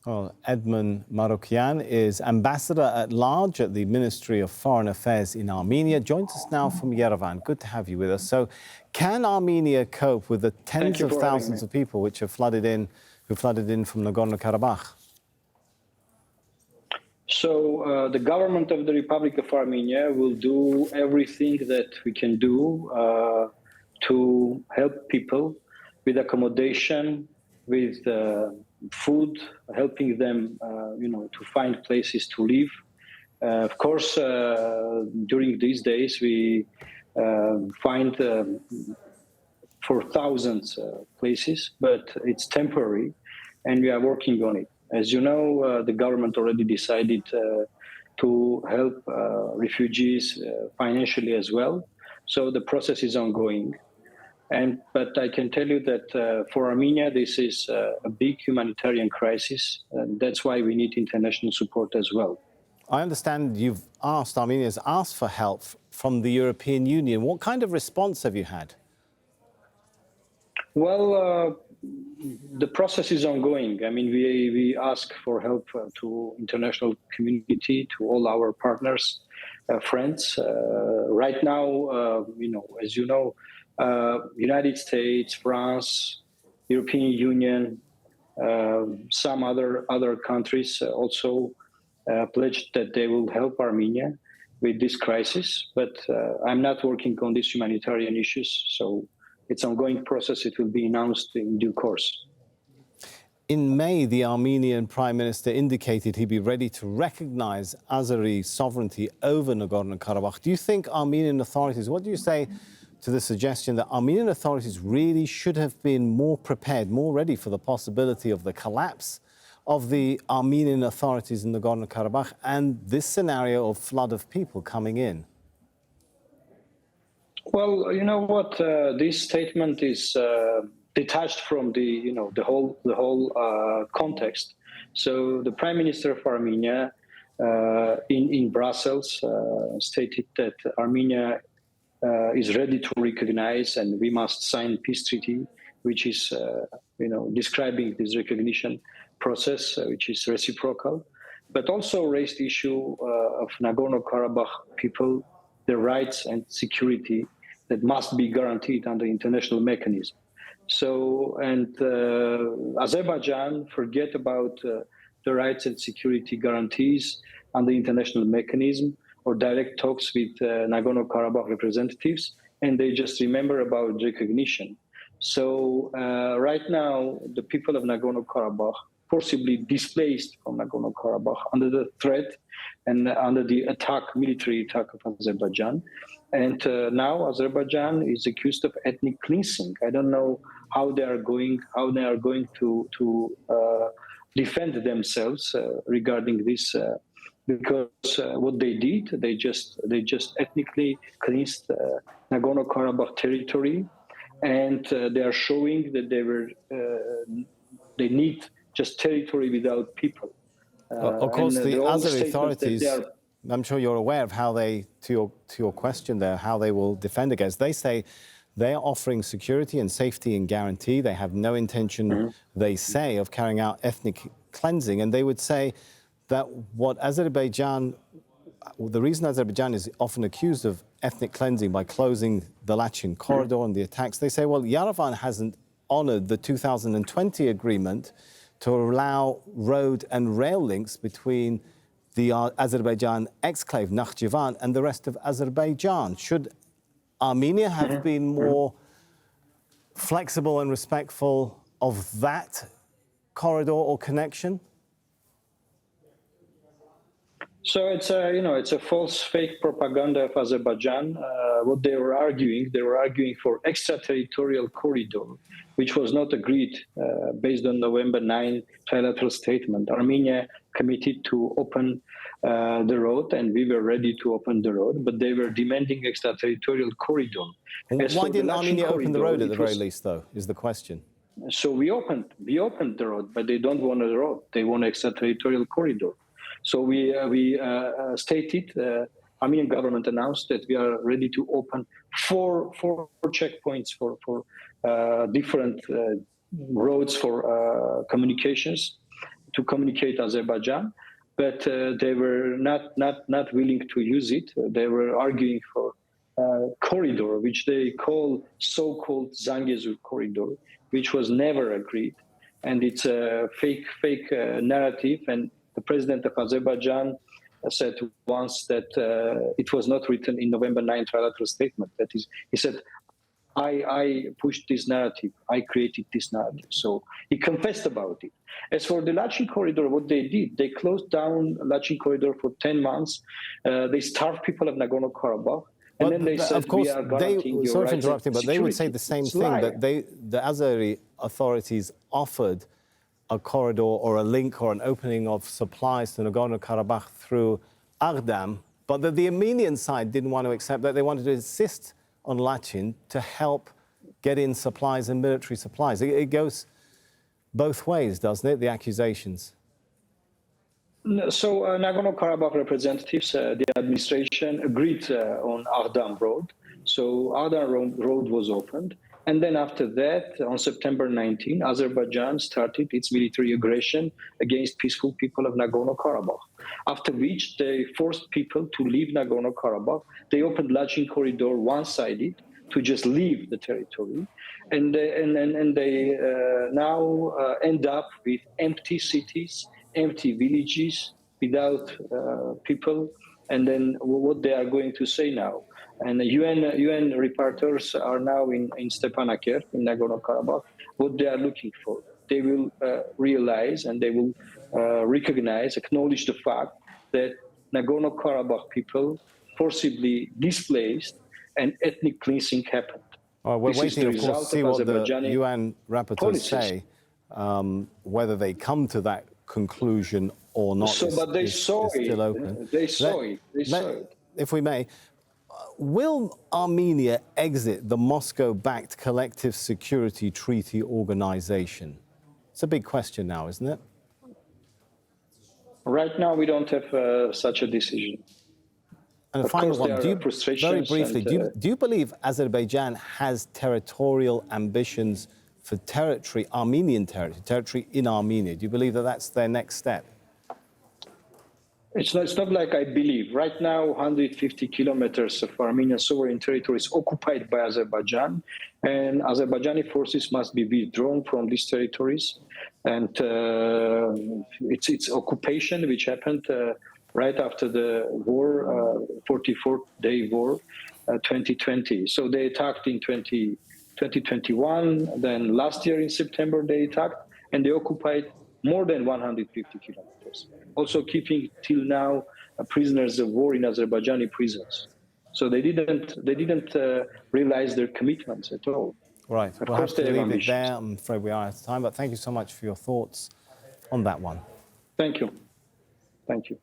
Well, Edmund Marukyan is Ambassador at Large at the Ministry of Foreign Affairs in Armenia. Joins us now from Yerevan. Good to have you with us. So, can Armenia cope with the tens of thousands of people which have flooded in, from Nagorno-Karabakh? So, the government of the Republic of Armenia will do everything that we can do to help people with accommodation, with food, helping them, to find places to live. Of course, during these days, we find for thousands places, but it's temporary, and we are working on it. As you know, the government already decided to help refugees financially as well. So the process is ongoing. But I can tell you that for Armenia, this is a big humanitarian crisis. And that's why we need international support as well. I understand Armenia has asked for help from the European Union. What kind of response have you had? Well, the process is ongoing. I mean, we ask for help to international community, to all our partners, friends. Right now, as you know, United States, France, European Union, some other countries also pledged that they will help Armenia with this crisis. But I'm not working on these humanitarian issues, so it's an ongoing process. It will be announced in due course. In May, the Armenian Prime Minister indicated he'd be ready to recognize Azeri sovereignty over Nagorno-Karabakh. Do you think Armenian authorities, what do you say to the suggestion that Armenian authorities really should have been more prepared, more ready for the possibility of the collapse of the Armenian authorities in Nagorno-Karabakh and this scenario of flood of people coming in? Well, you know what? This statement is detached from the whole context. So the Prime Minister of Armenia in Brussels stated that Armenia is ready to recognize, and we must sign peace treaty, which is describing this recognition process, which is reciprocal, but also raised the issue of Nagorno-Karabakh people, their rights and security that must be guaranteed under international mechanism. So, and Azerbaijan forget about the rights and security guarantees under international mechanism or direct talks with Nagorno-Karabakh representatives, and they just remember about recognition. So right now, the people of Nagorno-Karabakh, forcibly displaced from Nagorno-Karabakh under the threat and under the military attack of Azerbaijan. And now Azerbaijan is accused of ethnic cleansing. I don't know how they are going to defend themselves regarding this, because what they did, they just ethnically cleansed Nagorno-Karabakh territory, and they are showing that they need just territory without people. Of course, the Azeri authorities, I'm sure you're aware of how they, to your question there, how they will defend against. They say they are offering security and safety and guarantee. They have no intention, they say, of carrying out ethnic cleansing. And they would say that the reason Azerbaijan is often accused of ethnic cleansing by closing the Lachin corridor and the attacks, they say, well, Yerevan hasn't honored the 2020 agreement to allow road and rail links between the Azerbaijan exclave Nakhchivan and the rest of Azerbaijan. Should Armenia have been more flexible and respectful of that corridor or connection? So it's a false, fake propaganda of Azerbaijan. What they were arguing for extraterritorial corridor, which was not agreed based on November 9 trilateral statement. Armenia committed to open the road, and we were ready to open the road, but they were demanding extraterritorial corridor. Why didn't Armenia open the road at the very least, though, is the question? So we opened the road, but they don't want the road. They want extraterritorial corridor. So we stated, Armenian government announced that we are ready to open four checkpoints for different roads for communications to communicate Azerbaijan, but they were not willing to use it. They were arguing for a corridor, which they call so-called Zangezur corridor, which was never agreed. And it's a fake narrative. And the president of Azerbaijan said once that it was not written in November 9 trilateral statement. That is, he said, I pushed this narrative. I created this narrative. So he confessed about it. As for the Lachin corridor, what they did, they closed down Lachin corridor for 10 months. They starved people of Nagorno-Karabakh. And then they said, of course, we are guaranteeing your sorry for rights interrupting, but they would say security. the same It's thing, lie. that the Azeri authorities offered a corridor or a link or an opening of supplies to Nagorno-Karabakh through Agdam, but that the Armenian side didn't want to accept that. They wanted to insist on Lachin to help get in supplies and military supplies. It goes both ways, doesn't it, the accusations? So Nagorno-Karabakh representatives, the administration agreed on Agdam Road. So Agdam Road was opened. And then after that, on September 19, Azerbaijan started its military aggression against peaceful people of Nagorno-Karabakh, after which they forced people to leave Nagorno-Karabakh. They opened Lachin corridor one-sided to just leave the territory. And they now end up with empty cities, empty villages without people. And then what they are going to say now. And the UN reporters are now in Stepanakert, in Nagorno-Karabakh. What they are looking for, they will realize and they will recognize, acknowledge the fact that Nagorno-Karabakh people forcibly displaced and ethnic cleansing happened. We're This waiting, of course, to see what the UN rapporteurs say, whether they come to that conclusion or not. So, but they saw it. Still open. They saw it. They saw it. If we may, will Armenia exit the Moscow-backed Collective Security Treaty Organization? It's a big question now, isn't it? Right now, we don't have such a decision. And a final one, very briefly, do you believe Azerbaijan has territorial ambitions for territory, Armenian territory in Armenia? Do you believe that that's their next step? It's not like I believe. Right now, 150 kilometers of Armenian sovereign territory is occupied by Azerbaijan, and Azerbaijani forces must be withdrawn from these territories. And it's occupation, which happened right after the war, 44-day war, 2020. So they attacked in 2021, then last year in September they attacked, and they occupied more than 150 kilometers. Also keeping till now prisoners of war in Azerbaijani prisons. So they didn't realize their commitments at all. Right. We'll have to leave it there. I'm afraid we are out of time, but thank you so much for your thoughts on that one. Thank you. Thank you.